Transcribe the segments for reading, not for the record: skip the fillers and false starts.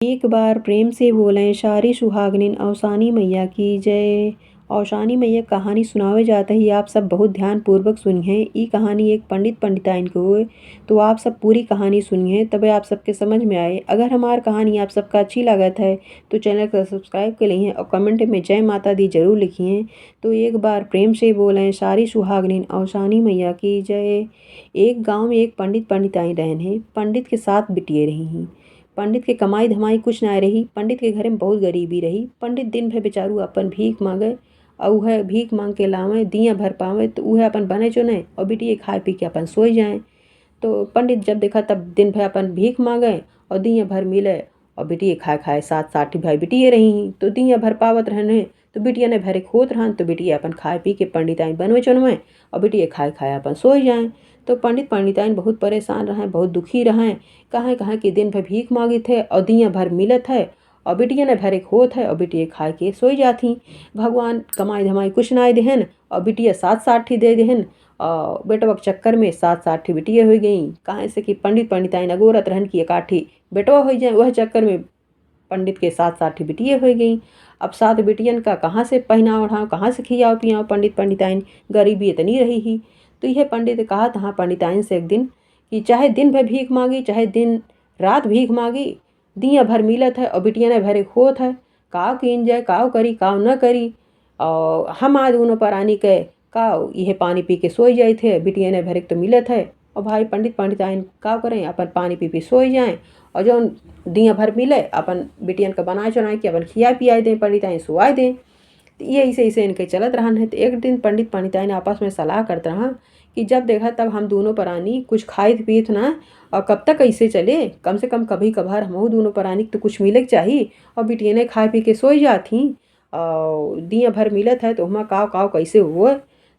एक बार प्रेम से बोलें सारी सुहागनिन औसानी मैया की जय। औसानी मैया कहानी सुनावे जाता ही आप सब बहुत ध्यान पूर्वक सुनिए। ई कहानी एक पंडित पंडिताइन को हुए, तो आप सब पूरी कहानी सुनिए तबे आप सबके समझ में आए। अगर हमार कहानी आप सबका अच्छी लागत है तो चैनल को सब्सक्राइब कर लीजिए और कमेंट में जय माता दी जरूर लिखिए। तो एक बार प्रेम से बोलें सारी सुहागनिन औसानी मैया की जय। एक गाँव में एक पंडित पंडिताइन रहन है। पंडित के साथ बिटिया रही हैं। पंडित के कमाई धमाई कुछ ना रही। पंडित के घर में बहुत गरीबी रही। पंडित दिन भर बेचारू अपन भीख मांगे और वह भीख मांग के लावे दिया भर पावे तो वह अपन बने चुने और बिटिया खाए पी के अपन सोई जाए। तो पंडित जब देखा तब दिन भर अपन भीख मांगे और दिया भर मिले और बिटिया खाए खाए साथ साथ भाई बिटिया रही तो दिया भर पावत रहने तो बिटिया ने भरे खोत रहन तो बिटिया अपन खाए पी के पंडिताइन बनवे चुनवे और बिटिया खाए खाए अपन सोई जाए। तो पंडित पंडिताइन बहुत परेशान रहे, बहुत दुखी रहे। कहाँ कहाँ के दिन भर भीख मांगी थे और दिया भर मिलत है और बिटिया ने भरे खोत है और बिटिया खाए के सोई जाती। भगवान कमाई धमाई कुछ ना देहन और बिटिया साथ साठी दे देहन और बेटवा के चक्कर में साथ साठी बिटिया हो गई। कहाँ से कि पंडित पंडिताइन अगोरत रहन की एकाठी बेटवा हो जाए, वह चक्कर में पंडित के साथ साठी बिटिया हो गई। अब साथ बिटियन का कहाँ से पहना ओढ़ाओ, कहाँ से खियाओ पियाओ। पंडित पंडिताइन गरीबी इतनी रही ही। तो यह पंडित कहा था पंडिताइन से एक दिन कि चाहे दिन भर भीख मांगी चाहे दिन रात भीख मांगी दिया भर मिलत है और बिटिया ने भरे खोत है। काव कीन जाए काव करी काव न करी और हम आज दोनों प्राणी के काव यह पानी पी के सोई जाए थे। बिटिया ने भरे तो मिलत है और भाई पंडित पंडिताइन काव करें अपन पानी पी सोई जाएं और जो दिया भर मिले अपन बिटियन का बनाए चुनाए कि अपन खिया पियाई दें पंडिताइन सुआई दें। तो ये ऐसे इनके चलत रहन है। तो एक दिन पंडित पंडिताइन आपस में सलाह करते रहा कि जब देखा तब हम दोनों प्राणी कुछ खाइत पीत ना और कब तक ऐसे चले। कम से कम कभी कभार हम दोनों प्राणी तो कुछ मिले चाहिए और बिटिया ने खाए पी के सोई जाती और दिया भर मिलत है तो हमारा काव काव कैसे हुआ।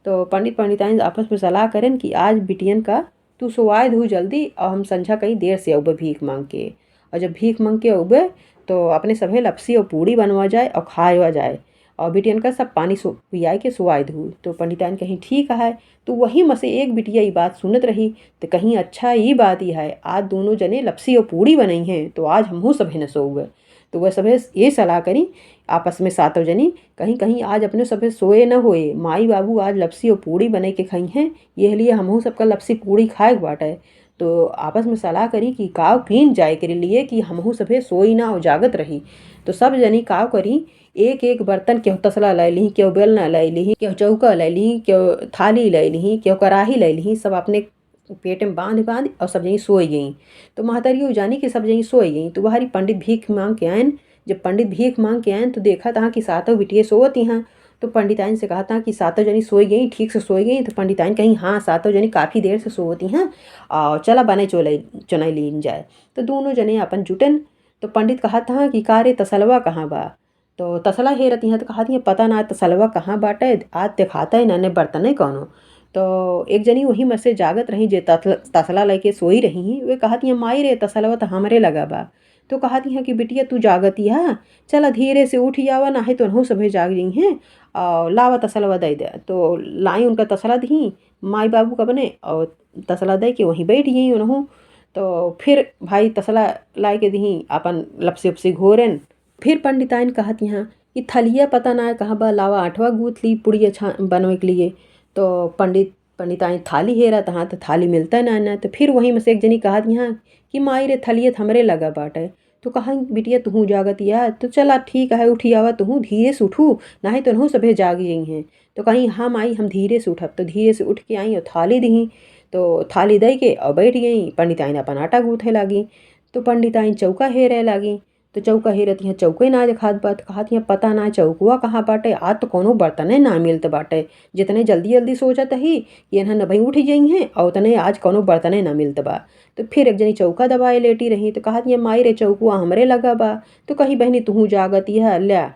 तो पंडित पंडिताइन आपस में सलाह करें कि आज बिटियन का तू सोआए धू जल्दी और हम संझा कहीं देर से अउबे भीख मांग के और जब भीख मांग के अउबे तो अपने सभे लपसी और पूड़ी बनवा जाए और खाया जाए और बिटियन का सब पानी पियाई के सुआई धू। तो पंडिताइन कहीं ठीक है। तो वही में से एक बिटिया ये बात सुनत रही तो कहीं अच्छा ये बात ही है आज दोनों जने लपसी और पूड़ी बनाई हैं तो आज हमहू सभे न सोए। तो वह सभे ये सलाह करी आपस में सातों जनी कहीं कहीं आज अपने सभे सोए न होए। माई बाबू आज लपसी और पूड़ी बने के खाई हैं ये लिए हमहू सबका लपसी पूड़ी खाए बाटे। तो आपस में सलाह करी कि काव कीन जाए के लिए कि हमहू सभे सोई ना और जागत रही। तो सब जनी काव करी एक एक बर्तन केहू तसला लै ली केहू बेलना लै ली केहू चौका लै ली केहू थाली लै ली केहू कराही लै ली सब अपने पेट में बांध बांध और सब जनी सोई गई। तो महतरियों जानी कि सब जनी सोई गई। तो वहारी पंडित भीख मांग के आयन। जब पंडित भीख मांग के आयन तो देखा था कि सातों बिटिया सोवत यहाँ। तो पंडिताइन से कहा था कि सातों जनी सोई गई ठीक से सोई गई। तो पंडिताइन कहीं हाँ सातों जनी काफ़ी देर से सोवती हैं और चला बने चुनाई लीन जाए। तो दोनों जने अपन जुटन। तो पंडित कहा था कि कारे तसलवा कहाँ बा। तो तसला हेरती हैं तो कहा थी पता ना तसलवा कहाँ बाटे आज दिखाता है नन्हे बर्तन है कौनो। तो एक जनी वही में से जागत रही जे तसला लेके सोई रही वे कहती हैं माई रे तसलवा तो हमरे लगा बा। तो कहती हैं कि बिटिया तू जागती है चला धीरे से उठ जावा ना है तो नहु सभे जाग गई हैं और लावा तसलवा दे दे। तो लाई उनका तसला दी माई बाबू का बने और तसला दे के वहीं बैठ गई उनहु। तो फिर भाई तसला ला के दी अपन लपसी उपसी घोरन। फिर पंडिताइन कहती हैं कि थलिया पता ना है कहाँ बा लावा आठवा गूथ ली पुड़िया बनवे के लिए। तो पंडिताइन थाली हेरा तहाँ तो थाली मिलता ना। तो फिर वहीं में से एक जनी कहती हैं कि माई रे थलिया हमरे लगा बाटे। तो कहा बिटिया तू जागतिया तो चला ठीक है उठी आवा तू धीरे से उठू ना ही तो नहु सभे जाग गई हैं। तो कहीं हाँ माई हम धीरे से उठब। तो धीरे से उठ के आई और थाली दी तो थाली दे के और बैठ गई। पंडिताइन अपन आटा गूँथे लागी। तो पंडिताइन चौका हेरे लागी। तो चौका हेरती हैं चौके ना दिखात बात कहती हैं पता ना चौकुआ कहाँ बाटे आज तो कोनो बर्तने ना मिलत बाटे। जितने जल्दी जल्दी सोचत ही कि इन्हें न भाई उठ गई हैं और उतने आज कोनो बर्तने ना मिलत बा। तो फिर एक जनी चौका दबाए लेटी रही तो कहती हैं माई रे चौकुआ हमरे लगा बा। तो कहीं बहनी तू जागती है ल्या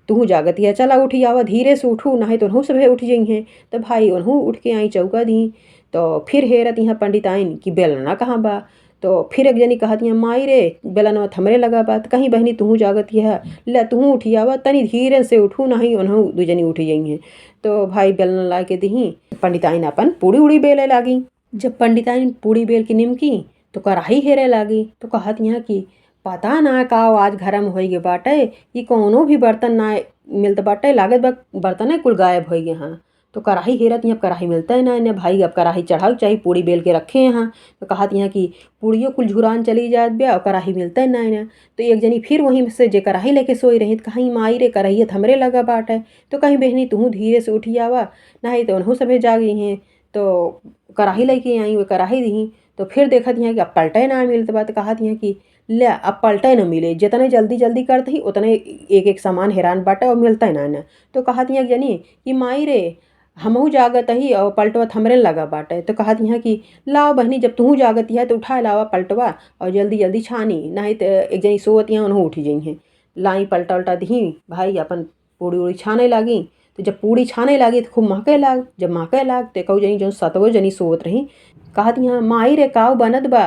तू जागती है चला उठी आवा धीरे से उठू ना ही तो उन्हू सभे उठ गई हैं। तो भाई उन्हू उठ के आई चौका दी। तो फिर हेरती हैं पंडिताइन कि बेलना कहाँ बा। तो फिर एक जनी कहती हैं माई रे बेलनवा हमरे लगा बा। तो कहीं बहनी तू जागती है ले तू उठी आवा तनी धीरे से उठू ना ही उन्हू दू जनी उठ गई हैं। तो भाई बेलना ला के दी पंडिताइन अपन पूड़ी उड़ी बेले लागी। जब पंडिताइन पूड़ी बेल के निमकी तो कढ़ाई हेरे लागी। तो कहती हैं कि पता ना का आज घर में होई गे बाटे कि कौनो भी बर्तन ना मिलत बाटे, लागत बा बर्तन कुल गायब हो गए। हाँ तो कढ़ाई हेरत यहाँ कढ़ाई मिलता है ना इन्हें भाई, अब कढ़ाई चढ़ाओ चाहे पूड़ी बेल के रखे यहाँ। तो कहा यहाँ कि पूड़ियों कुल झुरान चली जात बे और कढ़ाई मिलता है ना इन्हें। तो एक जनी फिर वहीं से जे कढ़ाई लेके सोई रही, तो कहीं माई रे कढ़ाई हमरे लगा बाटे। तो कहीं बहनी तू धीरे से उठी आवा, नहीं तो उन्हों सभे जागी हैं। तो कढ़ाई लेके आई वो कढ़ाई दी, तो फिर देखत यहाँ कि अब पलटे ना मिलत बा। तो कहत यहाँ कि ले अब पलटे न मिले, जितने जल्दी जल्दी करते ही उतने एक एक सामान हैरान बाटे और मिलता है ना। तो कहत यहाँ जनी कि माई रे हमहू जागत ही और पलटवा हमरे लगा बाटे। तो कहत यहाँ कि लाओ बहनी जब तू जागत है तो उठा लावा पलटवा और जल्दी जल्दी छानी, नहीं तो एक जनी सोवत यहाँ उन्हों उठी जाइ हैं। लाई पलटा उल्टा दी भाई अपन पूड़ी उड़ी छाने लागी। तो जब पूड़ी छाने लागी तो खूब महके लाग, जब महके लाग तो कहू जनी जो सतवो जनी सोवत रही, कहत यहाँ माई रे काव बनत बा,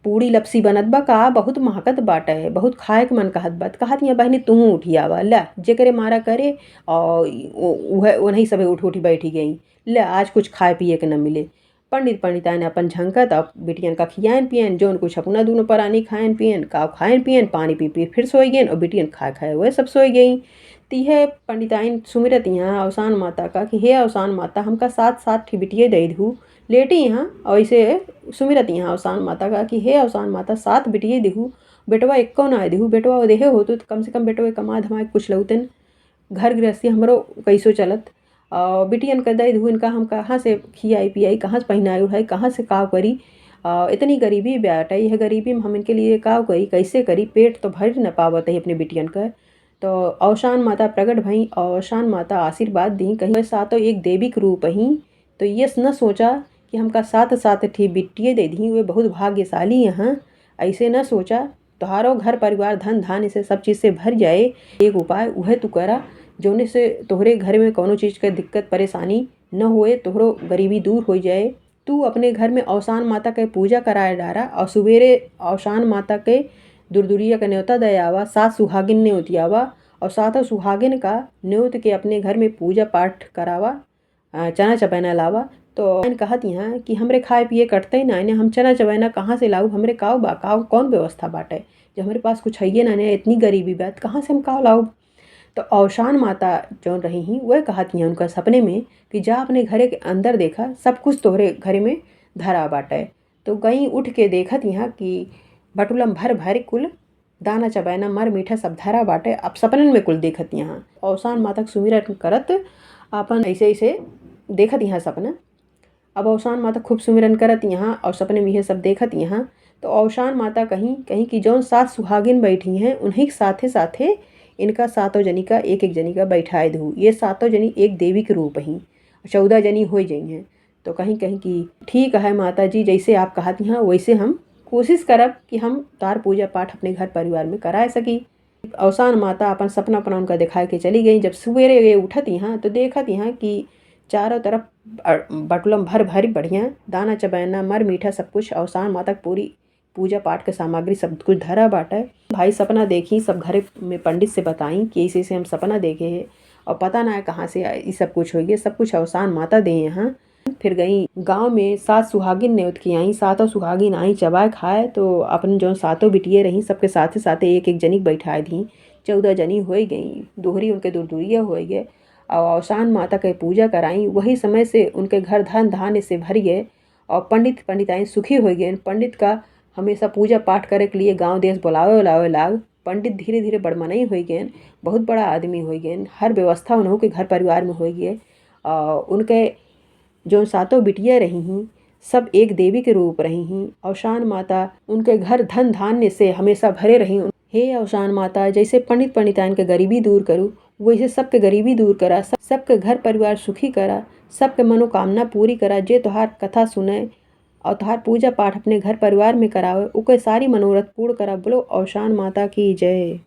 पूड़ी लपसी बनत बा का, बहुत महकत बाटे, बहुत खाए के मन कहत बा। कहत यहाँ बहनी तू उठी आवा, ला जे करे मारा करे। और वह उन्हीं सभी उठ उठी बैठी गई, ले आज कुछ खाए पिए के न मिले। पंडित पंडिताइन अपन झंकत अब बिटियन का खियान पियन, जोन कुछ अपना दोनों परानी खायन पियन का खायन पियन, पानी पी पी फिर सोई गए और बिटियन खाए खाए वह सब सोई गई। तीहे पंडिताइन सुमिरत यहाँ अवसान माता का कि हे अवसान माता हमका 7 बिटिये दे दू। लेटी यहाँ और ऐसे सुमिरत यहाँ अवसान माता का कि हे अवसान माता 7 बिटिये देहू, बेटवा एक्को ना देहू, बेटवा देहे होतु तो कम से कम बेटवा कमा धमा कुछ लौतन, घर गृहस्थी हमरो कैसो चलत। और बिटियन का दे दू, इनका हम कहाँ से खियाई पियाई, कहाँ से पहनाई उड़ाई, कहाँ से काव करी। इतनी गरीबी बेटा, यह गरीबी में हम इनके लिए काव करी, कैसे करी, पेट तो भर न पावत है अपने बिटियन का। तो अवसान माता प्रकट भई, अवसान माता आशीर्वाद दी, कहीं वैसा तो एक देवी के रूप ही। तो ये न सोचा कि हमका 7 ठी बिटिये दे दी, वे बहुत भाग्यशाली यहाँ, ऐसे न सोचा। तोहारो घर परिवार धन धान इसे सब चीज़ से भर जाए, एक उपाय वह तू करा जोने से तोहरे घर में कोनो चीज़ का दिक्कत परेशानी न होए, तोहरो गरीबी दूर हो जाए। तू अपने घर में अवसान माता के पूजा कराए डारा और सवेरे अवसान माता के दुरदुरिया का न्योता दे आवा, 7 सुहागिन न्योती आवा और 7 सुहागिन का न्योत के अपने घर में पूजा पाठ करावा, चना चबैना लावा। तो इन कहत यहाँ कि हमरे खाए पिए कटते ही ना, इन्हें हम चना चबैना कहाँ से लाऊ, हमरे काव बा काव कौन व्यवस्था बाटे, जब हमारे पास कुछ है ना, इतनी गरीबी बात कहाँ से हम काव लाऊ। तो अवसान माता जो रही ही वह कहत यहाँ उनका सपने में कि जा अपने घरे के अंदर देखा, सब कुछ तोहरे घरे में धरा बाटे। तो गई उठ के देखत यहाँ कि बटुलम भर भर कुल दाना चबैना मर मीठा सब धरा बाटे। अब सपनन में कुल देखत यहाँ अवसान माता सुमिरन करत अपन ऐसे ऐसे देखत यहाँ सपना। अब अवसान माता खूब सुमिरन करत यहाँ और सपने में यह सब देखत यहाँ। तो अवसान माता कहीं कहीं कि जौन 7 सुहागिन बैठी हैं उन्हीं के साथे साथे इनका 7 जनी का एक एक जनी का बैठाए दू। ये 7 जनी एक देवी के रूप ही 14 जनी हो जाइ हैं। तो कहीं कहीं कि ठीक है माता जी, जैसे आप कहती हैं वैसे हम कोशिश करब कि हम तार पूजा पाठ अपने घर परिवार में कराए सकी। अवसान माता अपन सपना अपना उनका दिखा के चली गई। जब सवेरे ये उठत यहाँ तो देखत यहाँ कि चारों तरफ बटुलम भर भर बढ़िया दाना चबैना मर मीठा सब कुछ अवसान माता पूरी पूजा पाठ के सामग्री सब कुछ धरा बाटे। भाई सपना देखी, सब घरे में पंडित से बताई कि ऐसे ऐसे हम सपना देखे है और पता ना है कहाँ से ये सब कुछ हो गया। सब कुछ अवसान माता दे यहाँ। फिर गई गांव में 7 सुहागिन न्योत की आई, 7 सुहागिन आई चबाए खाए। तो अपन जो 7 बिटिये रही सबके साथे साथे एक एक जनी बैठाए दी, 14 जनी हो गई, दोहरी उनके दुरदुरिया हो गए और अवसान माता के पूजा कराई। वही समय से उनके घर धन धान्य से भर गए और पंडित पंडिताइन सुखी हो गए। पंडित का हमेशा पूजा पाठ करे के लिए गांव देश बुलावे लाग। पंडित धीरे धीरे बड़मनई हो गए, बहुत बड़ा आदमी हो गए, हर व्यवस्था उन्हों के घर परिवार में हो गए। उनके जो 7 बिटिया रही हैं सब एक देवी के रूप रही हैं। अवसान माता उनके घर धन धान्य से हमेशा भरे रही। हे अवसान माता, जैसे पंडित पंडिताइन के गरीबी दूर करूँ वैसे सबके गरीबी दूर करा, सबके घर परिवार सुखी करा, सबके मनोकामना पूरी करा। जे तोहार कथा सुने और तोहार पूजा पाठ अपने घर परिवार में करावे, उके सारी मनोरथ पूर्ण करा। बोलो अवसान माता की जय।